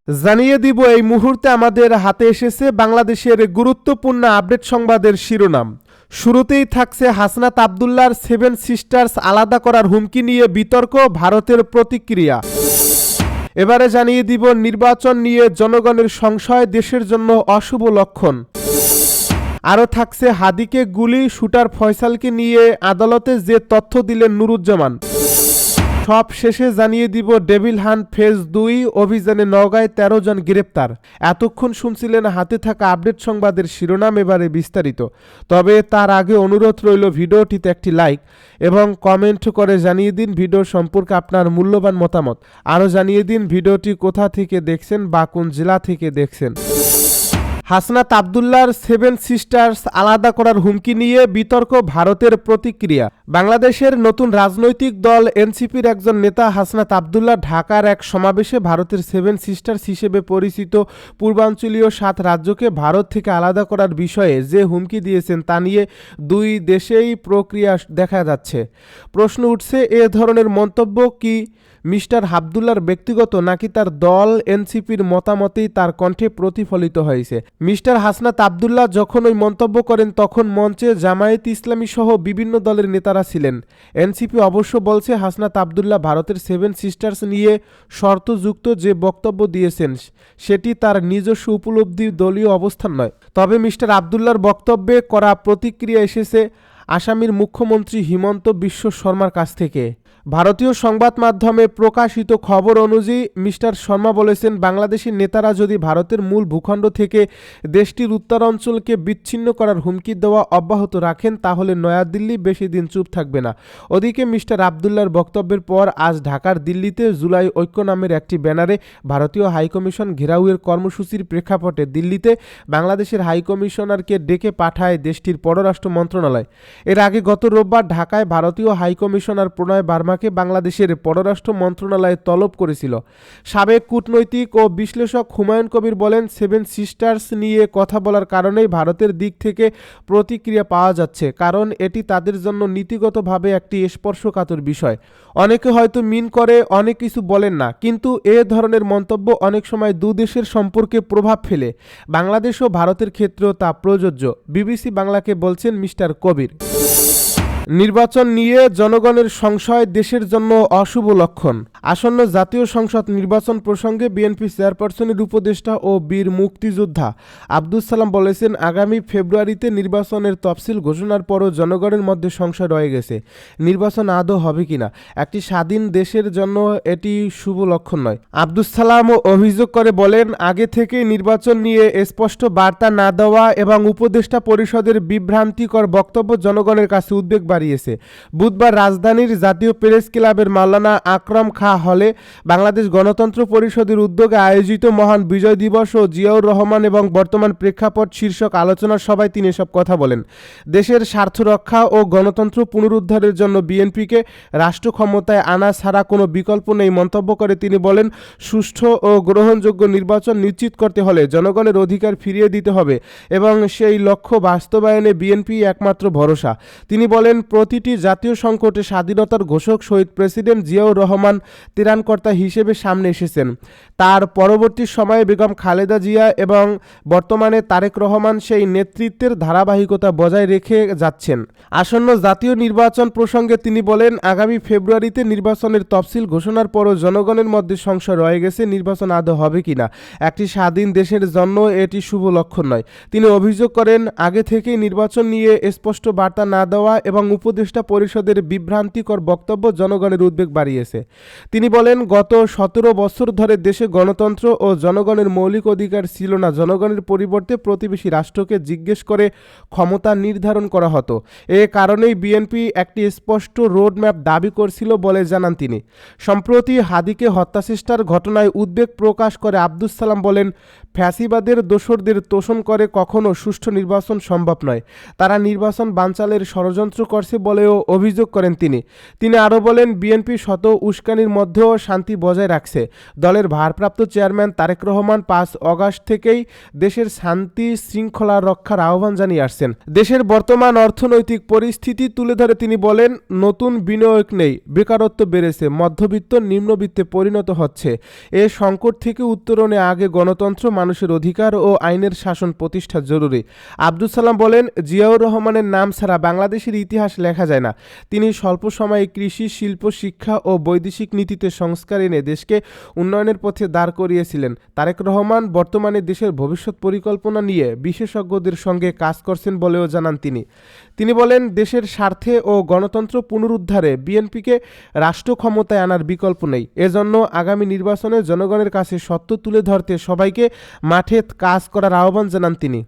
জানিয়ে দিব এই মুহূর্তে আমাদের হাতে এসেছে বাংলাদেশের গুরুত্বপূর্ণ আপডেট সংবাদের শিরোনাম। শুরুতেই থাকছে হাসনাত আব্দুল্লাহর 7 সিস্টার্স আলাদা করার হুমকি নিয়ে বিতর্ক, ভারতের প্রতিক্রিয়া। এবারে জানিয়ে দিব নির্বাচন নিয়ে জনগণের সংশয় দেশের জন্য অশুভ লক্ষণ। আরও থাকছে হাদিকে গুলি, শুটার ফয়সালকে নিয়ে আদালতে যে তথ্য দিলেন নুরুজ্জামান। সব শেষে জানিয়ে দিব ডেভিল হান্ট ফেজ 2 অভিযানে নওগাঁয় 13 জন গ্রেপ্তার। এতক্ষণ শুনছিলেন হাতে থাকা আপডেট সংবাদের শিরোনাম, এবারে বিস্তারিত। তবে তার আগে অনুরোধ রইল ভিডিওটিতে একটি লাইক এবং কমেন্ট করে জানিয়ে দিন ভিডিও সম্পর্কে আপনার মূল্যবান মতামত। আরও জানিয়ে দিন ভিডিওটি কোথা থেকে দেখছেন বা কোন জেলা থেকে দেখছেন। হাসনাত আব্দুল্লাহর 7 সিস্টার্স আলাদা করার হুমকি নিয়ে বিতর্ক, ভারতের প্রতিক্রিয়া। বাংলাদেশের নতুন রাজনৈতিক দল এনসিপির একজন নেতা হাসনাত আব্দুল্লাহ ঢাকার এক সমাবেশে ভারতের 7 সিস্টার্স হিসেবে পরিচিত পূর্বাঞ্চলীয় 7 রাজ্যকে ভারত থেকে আলাদা করার বিষয়ে যে হুমকি দিয়েছেন তা নিয়ে দুই দেশেই প্রক্রিয়া দেখা যাচ্ছে। প্রশ্ন উঠছে, এ ধরনের মন্তব্য কি মিস্টার আব্দুল্লাহর ব্যক্তিগত নাকি তার দল এনসিপির মতামতেই তার কণ্ঠে প্রতিফলিত হয়েছে? মিস্টার হাসনাত আব্দুল্লাহ যখন ওই মন্তব্য করেন তখন মঞ্চে জামায়াত ইসলামী সহ বিভিন্ন দলের নেতারা ছিলেন। এনসিপি অবশ্য বলছে হাসনাত আব্দুল্লাহ ভারতের 7 সিস্টার্স নিয়ে শর্তযুক্ত যে বক্তব্য দিয়েছেন সেটি তার নিজস্ব উপলব্ধি, দলীয় অবস্থান নয়। তবে মিস্টার আব্দুল্লাহর বক্তব্যে কড়া প্রতিক্রিয়া এসেছে আসামের মুখ্যমন্ত্রী হিমন্ত বিশ্ব শর্মার কাছ থেকে। ভারতীয় সংবাদ মাধ্যমে প্রকাশিত খবর অনুযায়ী মিস্টার শর্মা বলেছেন, বাংলাদেশের নেতারা যদি ভারতের মূল ভূখণ্ড থেকে দেশটির উত্তরাঞ্চলকে বিচ্ছিন্ন করার হুমকি দেওয়া অব্যাহত রাখেন তাহলে নয়াদিল্লি বেশি দিন চুপ থাকবে না। ওদিকে মিস্টার আব্দুল্লাহর বক্তব্যের পর আজ ঢাকার দিল্লিতে জুলাই ঐক্য নামের একটি ব্যানারে ভারতীয় হাইকমিশন ঘেরাওয়ের কর্মসূচির প্রেক্ষাপটে দিল্লিতে বাংলাদেশের হাইকমিশনারকে ডেকে পাঠায় দেশটির পররাষ্ট্র মন্ত্রণালয়। এর আগে গত রোববার ঢাকায় ভারতীয় হাইকমিশনার প্রণয় বার্মাকে বাংলাদেশের পররাষ্ট্র মন্ত্রণালয় তলব করেছিল। সাবেক কূটনৈতিক ও বিশ্লেষক হুমায়ুন কবির বলেন, 7 সিস্টার্স নিয়ে কথা বলার কারণেই ভারতের দিক থেকে প্রতিক্রিয়া পাওয়া যাচ্ছে, কারণ এটি তাদের জন্য নীতিগতভাবে একটি স্পর্শকাতর বিষয়। অনেকে হয়তো মিন করে অনেক কিছু বলেন না, কিন্তু এ ধরনের মন্তব্য অনেক সময় দুদেশের সম্পর্কে প্রভাব ফেলে। বাংলাদেশ ও ভারতের ক্ষেত্রেও তা প্রযোজ্য। বিবিসি বাংলাকে বলছেন মিস্টার কবির। নির্বাচন নিয়ে জনগণের সংশয় দেশের জন্য অশুভ লক্ষণ। আসন্ন জাতীয় সংসদ নির্বাচন প্রসঙ্গে বিএনপি চেয়ারপারসনের উপদেষ্টা ও বীর মুক্তিযোদ্ধা আব্দুস সালাম বলেছেন, আগামী ফেব্রুয়ারিতে নির্বাচনের তফসিল ঘোষণার পরও জনগণের মধ্যে সংশয় রয়ে গেছে। নির্বাচন আদৌ হবে কিনা একটি স্বাধীন দেশের জন্য এটি শুভ লক্ষণ নয়। আব্দুস সালাম অভিযোগ করে বলেন, আগে থেকেই নির্বাচন নিয়ে স্পষ্ট বার্তা না দেওয়া এবং উপদেষ্টা পরিষদের বিভ্রান্তিকর বক্তব্য জনগণের কাছে উদ্বেগ বাড়িয়েছে। বুধবার রাজধানীর জাতীয় প্রেস ক্লাবের মাওলানা আকরাম খাঁ হলে বাংলাদেশ গণতন্ত্র পরিষদের উদ্যোগে আয়োজিত মহান বিজয় দিবস ও জিয়াউর রহমান এবং বর্তমান প্রেক্ষাপট শীর্ষক আলোচনা সভায় তিনি এসব কথা বলেন। দেশের স্বার্থ রক্ষা ও গণতন্ত্র পুনরুদ্ধারের জন্য বিএনপিকে রাষ্ট্র ক্ষমতায় আনা ছাড়া কোনো বিকল্প নেই মন্তব্য করে তিনি বলেন, সুষ্ঠু ও গ্রহণযোগ্য নির্বাচন নিশ্চিত করতে হলে জনগণের অধিকার ফিরিয়ে দিতে হবে এবং সেই লক্ষ্য বাস্তবায়নে বিএনপি একমাত্র ভরসা। তিনি বলেন, প্রতিটি জাতীয় সংকটে স্বাধীনতার ঘোষক শহীদ প্রেসিডেন্ট জিয়াউর রহমান ত্রাণকর্তা হিসেবে সামনে এসেছেন। তার পরবর্তী সময়ে বেগম খালেদা জিয়া এবং বর্তমানে তারেক রহমান সেই নেতৃত্বের ধারাবাহিকতা বজায় রেখে যাচ্ছেন। আসন্ন জাতীয় নির্বাচন প্রসঙ্গে তিনি বলেন, আগামী ফেব্রুয়ারিতে নির্বাচনের তফসিল ঘোষণার পরও জনগণের মধ্যে সংশয় রয়ে গেছে নির্বাচন আদৌ হবে কিনা একটি স্বাধীন দেশের জন্য এটি শুভ লক্ষণ নয়। তিনি অভিযোগ করেন, আগে থেকেই নির্বাচন নিয়ে স্পষ্ট বার্তা না দেওয়া এবং উপদেষ্টা পরিষদের বিভ্রান্তিকর বক্তব্য জনগণের উদ্বেগ বাড়িয়েছে। তিনি বলেন, গত 17 বছর ধরে দেশে গণতন্ত্র ও জনগণের মৌলিক অধিকার ছিল না। জনগণের পরিবর্তে প্রতিবেশী রাষ্ট্রকে জিজ্ঞেস করে ক্ষমতা নির্ধারণ করা হতো। এ কারণেই বিএনপি একটি স্পষ্ট রোডম্যাপ দাবি করছিল বলে জানান তিনি। সম্প্রতি হাদিকে হত্যাচেষ্টার ঘটনায় উদ্বেগ প্রকাশ করে আব্দুস সালাম বলেন, ফ্যাসিবাদের দোসরদের তোষণ করে কখনো সুষ্ঠু নির্বাচন সম্ভব নয়। তারা নির্বাচন বানচালের ষড়যন্ত্র করে করছে বলেও অভিযোগ করেন তিনি আরও বলেন বিএনপি শত উস্কানির মধ্যেও শান্তি বজায় রাখছে। দলের ভারপ্রাপ্ত চেয়ারম্যান তারেক রহমান 5 অগাস্ট থেকেই দেশের শান্তি শৃঙ্খলা রক্ষার আহ্বান জানিয়ে আসছেন। দেশের বর্তমান অর্থনৈতিক পরিস্থিতি তুলে ধরে তিনি বলেন, নতুন বিনিয়োগ নেই, বেকারত্ব বেড়েছে, মধ্যবিত্ত নিম্নবিত্তে পরিণত হচ্ছে। এ সংকট থেকে উত্তরণে আগে গণতন্ত্র, মানুষের অধিকার ও আইনের শাসন প্রতিষ্ঠা জরুরি। আব্দুল সালাম বলেন, জিয়াউর রহমানের নাম ছাড়া বাংলাদেশের ইতিহাস লেখা যায় না। তিনি স্বল্প সময়ে কৃষি, শিল্প, শিক্ষা ও বৈদেশিক নীতিতে সংস্কার এনে দেশকে উন্নয়নের পথে দাঁড় করিয়েছিলেন। তারেক রহমান বর্তমানে দেশের ভবিষ্যৎ পরিকল্পনা নিয়ে বিশেষজ্ঞদের সঙ্গে কাজ করছেন বলেও জানান তিনি বলেন, দেশের স্বার্থে ও গণতন্ত্র পুনরুদ্ধারে বিএনপিকে রাষ্ট্র ক্ষমতায় আনার বিকল্প নেই। এজন্য আগামী নির্বাচনে জনগণের কাছে সত্য তুলে ধরতে সবাইকে মাঠে কাজ করার আহ্বান জানান তিনি।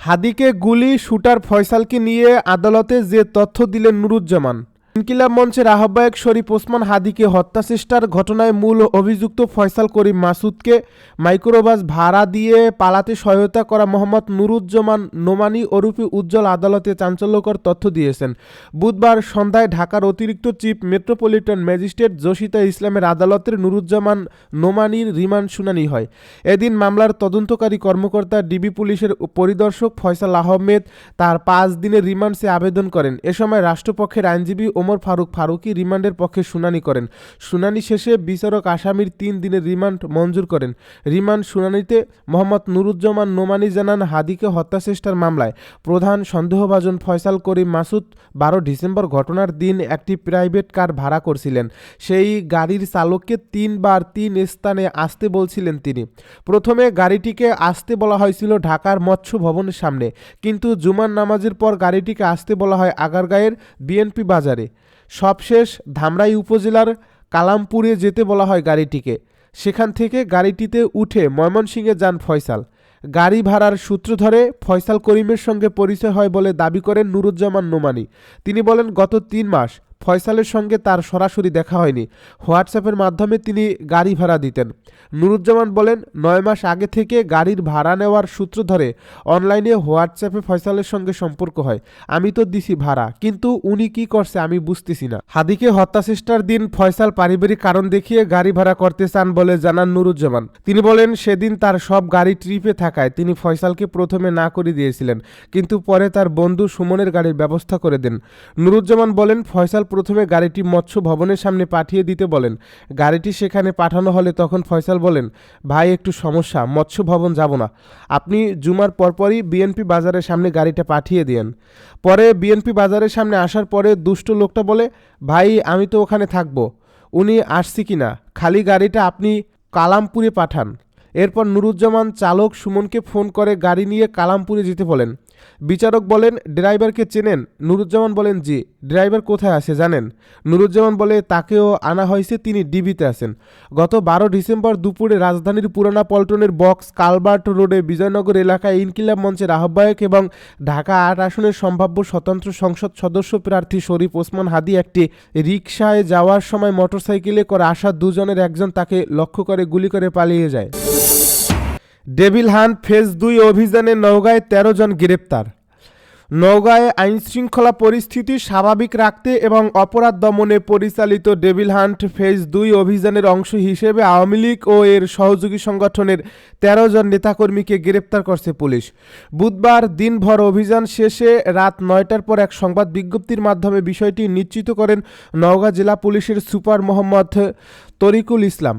হাদিকে গুলি, শুটার ফয়সালকে নিয়ে আদালতে যে তথ্য দিলেন নুরুজ্জামান। ইনকিলাব মঞ্চের আহ্বায়ক শরীফ ওসমান হাদিকে হত্যাচেষ্টার ঘটনায় মূল অভিযুক্ত ফয়সাল করিম মাসুদকে মাইক্রোবাস ভাড়া দিয়ে পালাতে সহায়তা করা মোহাম্মদ নুরুজ্জামান নোমানী ওরফে উজ্জ্বল আদালতে চাঞ্চল্যকর তথ্য দিয়েছেন। বুধবার সন্ধ্যায় ঢাকার অতিরিক্ত চিফ মেট্রোপলিটন ম্যাজিস্ট্রেট জসিতা ইসলামের আদালতের নুরুজ্জামান নোমানীর রিমান্ড শুনানি হয়। এদিন মামলার তদন্তকারী কর্মকর্তা ডিবি পুলিশের পরিদর্শক ফয়সাল আহমেদ তার 5 দিনের রিমান্ড চেয়ে আবেদন করেন। এ সময় রাষ্ট্রপক্ষের আইনজীবী ওমর ফারুকি রিমান্ডের পক্ষে শুনানি করেন। শুনানি শেষে বিচারক আসামির 3 দিনের রিমান্ড মঞ্জুর করেন। রিমান্ড শুনানিতে মোহাম্মদ নুরুজ্জামান নোমানী জানান, হাদিকে হত্যাচেষ্টার মামলায় প্রধান সন্দেহভাজন ফয়সাল করিম মাসুদ 12 ডিসেম্বর ঘটনার দিন একটি প্রাইভেট কার ভাড়া করছিলেন। সেই গাড়ির চালককে 3 বার 3 স্থানে আসতে বলছিলেন তিনি। প্রথমে গাড়িটিকে আসতে বলা হয়েছিল ঢাকার মৎস্য ভবনের সামনে, কিন্তু জুমার নামাজের পর গাড়িটিকে আসতে বলা হয় আগারগাঁয়ের বিএনপি বাজারে। সবশেষ ধামরাই উপজেলার কালামপুরে যেতে বলা হয় গাড়িটিকে। সেখান থেকে গাড়িটিতে উঠে ময়মনসিংহে যান ফয়সাল। গাড়ি ভাড়ার সূত্র ধরে ফয়সাল করিমের সঙ্গে পরিচয় হয় বলে দাবি করেন নুরুজ্জামান নোমানী। তিনি বলেন, গত 3 মাস ফয়সালের সঙ্গে তার সরাসরি দেখা হয়নি, হোয়াটসঅ্যাপের মাধ্যমে তিনি গাড়ি ভাড়া দিতেন। নুরুজ্জামান বলেন, 9 মাস আগে থেকে গাড়ির ভাড়া নেওয়ার সূত্র ধরে অনলাইনে হোয়াটসঅ্যাপে ফয়সালের সঙ্গে সম্পর্ক হয়। আমি তো দিছি ভাড়া, কিন্তু উনি কি করছে আমি বুঝতেছি না। হাদিকে হত্যাচেষ্টার দিন ফয়সাল পারিবারিক কারণ দেখিয়ে গাড়ি ভাড়া করতে চান বলে জানান নুরুজ্জামান। তিনি বলেন, সেদিন তার সব গাড়ি ট্রিপে থাকায় তিনি ফয়সালকে প্রথমে না করে দিয়েছিলেন, কিন্তু পরে তার বন্ধু সুমনের গাড়ির ব্যবস্থা করে দেন। নুরুজ্জামান বলেন, ফয়সাল প্রথমে গাড়িটি মৎস্য ভবনের সামনে পাঠিয়ে দিতে বলেন। গাড়িটি সেখানে পাঠানো হলে তখন ফয়সাল বলেন, ভাই একটু সমস্যা, মৎস্য ভবন যাব না, আপনি জুমার পরপরই বিএনপি বাজারের সামনে গাড়িটা পাঠিয়ে দিয়েন। পরে বিএনপি বাজারের সামনে আসার পরে দুষ্ট লোকটা বলে, ভাই আমি তো ওখানে থাকবো, উনি আসছি কিনা, খালি গাড়িটা আপনি কালামপুরে পাঠান। এরপর নুরুজ্জামান চালক সুমনকে ফোন করে গাড়ি নিয়ে কালামপুরে যেতে বলেন। বিচারক বলেন, ড্রাইভারকে চেনেন? নুরুজ্জামান বলেন, জি। ড্রাইভার কোথায় আছে জানেন? নুরুজ্জামান বলে, তাকেও আনা হয়েছে, তিনি ডিবিতে আছেন। গত 12 ডিসেম্বর দুপুরে রাজধানীর পুরানা পল্টনের বক্স কালভার্ট রোডে বিজয়নগর এলাকায় ইনকিলাব মঞ্চের আহ্বায়ক এবং ঢাকা 8 আসনের সম্ভাব্য স্বতন্ত্র সংসদ সদস্য প্রার্থী শরীফ ওসমান হাদি একটি রিকশায় যাওয়ার সময় মোটরসাইকেলে করে আসা 2 জনের একজন তাকে লক্ষ্য করে গুলি করে পালিয়ে যায়। ডেভিল হান্ট ফেজ 2 অভিযানে নওগাঁয় 13 জন গ্রেপ্তার। নওগাঁয় আইনশৃঙ্খলা পরিস্থিতি স্বাভাবিক রাখতে এবং অপরাধ দমনে পরিচালিত ডেভিল হান্ট ফেজ 2 অভিযানের অংশ হিসেবে আওয়ামী লীগ ও এর সহযোগী সংগঠনের 13 জন নেতাকর্মীকে গ্রেপ্তার করছে পুলিশ। বুধবার দিনভর অভিযান শেষে রাত 9টার পর এক সংবাদ বিজ্ঞপ্তির মাধ্যমে বিষয়টি নিশ্চিত করেন নওগাঁ জেলা পুলিশের সুপার মোহাম্মদ তরিকুল ইসলাম।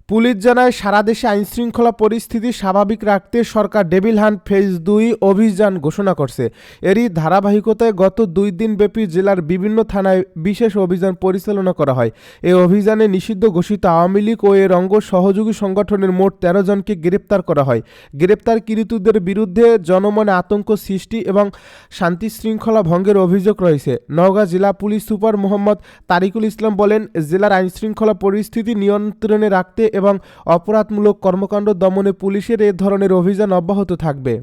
পুলিশ জানায়, সারা দেশে আইনশৃঙ্খলা পরিস্থিতি স্বাভাবিক রাখতে সরকার ডেভিল হান্ট ফেজ 2 অভিযান ঘোষণা করছে। এরই ধারাবাহিকতায় গত 2 দিনব্যাপী জেলার বিভিন্ন থানায় বিশেষ অভিযান পরিচালনা করা হয়। এই অভিযানে নিষিদ্ধ ঘোষিত আওয়ামী লীগ ও এর অঙ্গ সহযোগী সংগঠনের মোট 13 জনকে গ্রেপ্তার করা হয়। গ্রেপ্তারকৃতদের বিরুদ্ধে জনমনে আতঙ্ক সৃষ্টি এবং শান্তি শৃঙ্খলা ভঙ্গের অভিযোগ রয়েছে। নওগাঁ জেলা পুলিশ সুপার মোহাম্মদ তারিকুল ইসলাম বলেন, জেলার আইনশৃঙ্খলা পরিস্থিতি নিয়ন্ত্রণে রাখতে এবং অপরাধমূলক কর্মকাণ্ড দমনে পুলিশের এ ধরনের অভিযান অব্যাহত থাকবে।